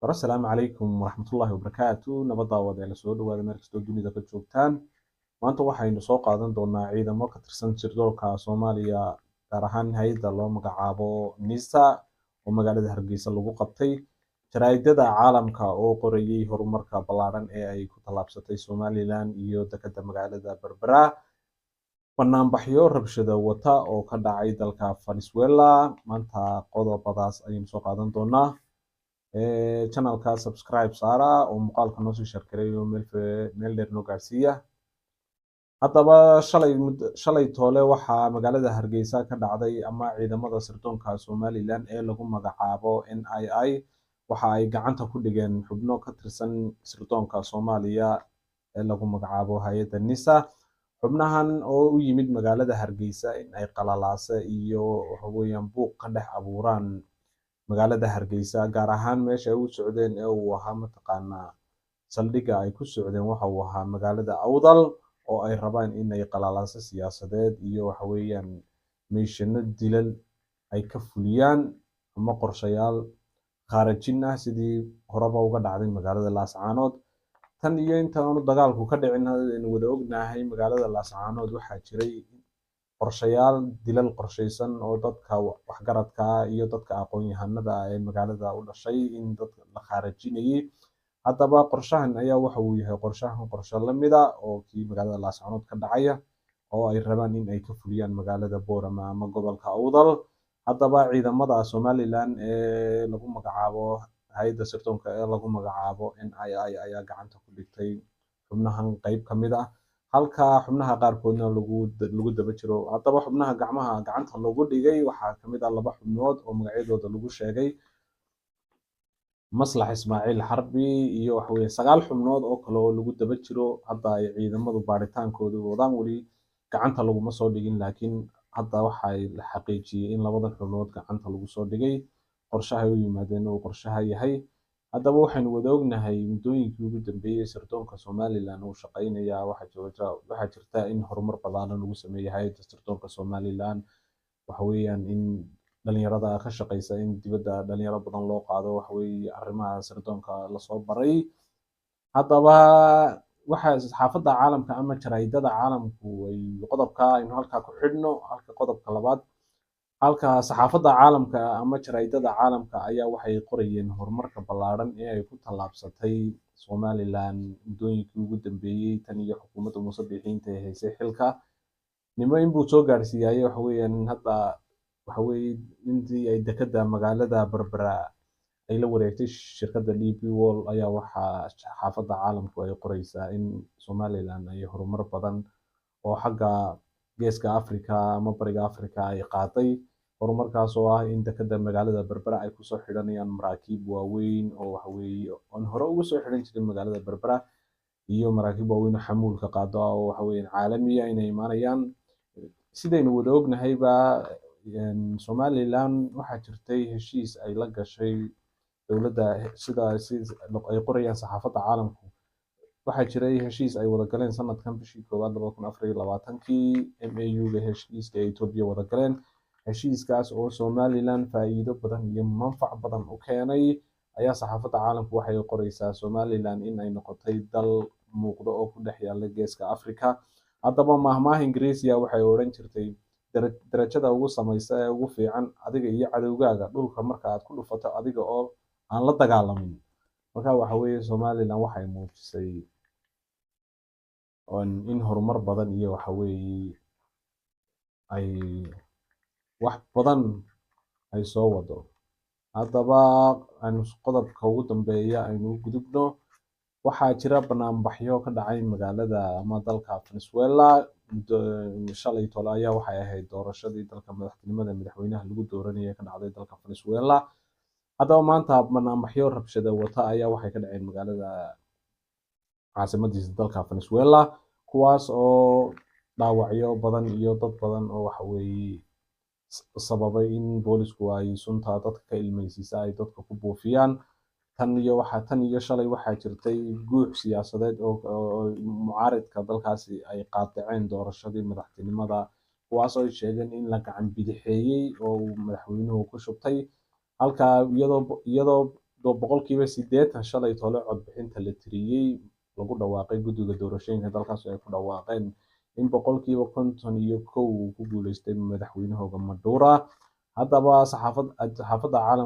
Asalaamu calaykum waraxmatullaahi wabarakaatu. Nabadda wada la soo dhawaada meel kastoo dunida ka joogtaan. Maanta waxaynu soo qaadan doonaa ciidamo ka tirsan sirdoonka Soomaaliya, gaar ahaan hay'adda loo magacaabo NISA oo magaalada Hargeysa lagu qabtay. Jaraa'idada caalamka oo qorayay horumarka ballaaran ee ay ku tallaabsatay Somaliland iyo dekedda magaalada Berbera. Banaanbaxyo rabshado wata oo ka dhacay dalka Venezuela. Maanta qodobadaas ayaynu soo qaadan doonaa. Channelka subscribe saara oo muuqaalka noo soo share gareeyo meel dheer noo gaarsiiya. Haddaba shalay toole waxaa magaalada Hargeysa ka dhacday ama ciidamada sirdoonka Somaliland ee lagu magacaabo NII waxa ay gacanta ku dhigeen xubno ka tirsan sirdoonka Soomaaliya ee lagu magacaabo hay'adda NISA. Xubnahan oo u yimid magaalada Hargeysa in ay qalalaase iyo buuq ka dhex abuuraan magaalada Hargeysa, gaar ahaan meesha ay u socdeen ee uu ahaa mataqaanaa saldhigga ay ku socdeen waxa uu ahaa magaalada Awdal, oo ay rabaan inay qalalaase siyaasadeed iyo meeshano dilal ay ka fuliyaan ama qorshayaal khaarajin ah sidii horeba uga dhacday magaalada Laascaanood. Tan iyo intaanu dagaalku ka dhicin aynu wada ognahay magaalada Laascaanood waxaa jiray qorshayaal dilal qorshaysan oo dadka waxgaradka iyo dadka aqoon-yahanada ee magaalada u dhashay in dad la khaarajinayay. Haddaba qorshahan ayaa waxa uu yahay qorshe la mid ah oo kii magaalada Laascaanood ka dhacaya, oo ay rabaan in ay ka fuliyaan magaalada Boorama ama gobolka Awdal. Haddaba ciidamada Somaliland ee lagu magacaabo hay'adda sirdoonka ee lagu magacaabo NII ayaa gacanta ku dhigtay xubnahan qayb ka mid ah, halka xubnaha qaarkoodna lagu daba jiro. Haddaba xubnaha gacanta lagu dhigay waxaa ka mid ah 2 xubnood oo magacyadooda lagu sheegay Maslax Ismaaciil Xarbi iyo 9 xubnood oo kale oo lagu daba jiro. Hadda ay ciidamadu baaritaankooda wadaan, weli gacanta laguma soo dhigin, laakiin hadda waxaa la xaqiijiyay in 2 xubnood gacanta lagu soo dhigay. Qorshaha ay u yimaadeen uu qorshaha yahay. Haddaba waxaynu wada ognahay muddooyinkii ugu dambeeyay sirdoonka Somaliland uu shaqeynaya. Waxaa jirta in horumar ballaaran lagu sameeyay hay'adda sirdoonka Somaliland. In dhalinyarada ka shaqeysa in dibadda dhalinyaro badan loo qaado arrimaha sirdoonka lasoo baray. Haddaba waxaa saxaafadda caalamka ama jaraa'idada caalamku ay qodobka aynu halkaa ku xidhno. Qodobka labaad, halka saxaafadda caalamka ama jaraa'idada caalamka ayaa waxay qorayeen horumarka ballaaran ee ay ku tallaabsatay Somaliland muddooyinkii ugu dambeeyay tan iyo xukuumadda Muuse Biixi intay haysay xilka. Nimo inbuu soo gaarsiiyay hadda intii ay dekedda magaalada Berbera ay la wareegtay shirkadda DP World ayaa waxaa saxaafadda caalamku ay qoraysaa in Somaliland ay horumar badan oo xagga geeska Afrika ama bariga Afrika ay qaaday. Horumarkaas oo ah in dekedda magaalada Berbera ay kusoo xidhanayaan maraakiib waaweyn oo aan hore ugu soo xidhan jirin magaalada Berbera, iyo maraakiib waaweyn oo xamuulka qaado oo caalami ah inay imaanayaan. Sidaynu wada ognahayba Somaliland waxaa jirtay heshiis ay la gashay dowladda, sida ay qorayaan saxaafadda caalamku. Waxaa jiray heshiis ay wada galeen sanadkan bishii 1 2024 MAU-ga heshiiska ay Itoobiya wada galeen. Heshiiskaas oo Somaliland faa'iido badan iyo manfac badan u keenay ayaa saxaafadda caalamku waxay qoraysaa Somaliland in ay noqotay dal muuqda oo ku dhex yaalla geeska Afrika. Haddaba maahmaaha Ingiriisiga waxay odhan jirtay darajada ugu samaysa ee ugu fiican adiga iyo cadowgaaga dhulka marka aad ku dhufato adiga oo aan la dagaalamin. Marka Somaliland waxay muujisay in horumar badan iyo ay wax badan ay soo wado. Haddaba aynu qodobka ugu dambeeya aynu u gudubno. Waxaa jira banaanbaxyo ka dhacay magaalada ama dalka Venezuela. Shalay toole ayaa waxay ahayd doorashadii dalka madaxweynaha lagu dooranayay ka dhacday dalka Venezuela. Haddaba maanta banaanbaxyo rabshado wata ayaa waxay ka dhaceen magaalada caasimadiisa dalka Venezuela, kuwaas oo dhaawacyo badan iyo dad badan oo sababay in boolisku ay sunta dadka ka ilmeysiisa ay dadka ku buufiyaan. Tan iyo shalay waxaa jirtay guux siyaasadeed oo mucaaradka dalkaasi ay qaadaceen doorashadii madaxtinimada, kuwaas oo ay sheegeen in la gacan bidixeeyay oo madaxweynuhu ku shubtay. Halka iyadoo boqolkiiba 80 shalay tole codbixinta la tiriyey lagu dhawaaqay guddiga doorashooyinka dalkaas ay ku dhawaaqeen in boqolkiiba 51 uu ku guuleystay madaxweynahooda Madura. haddaba saxaafadda caalamka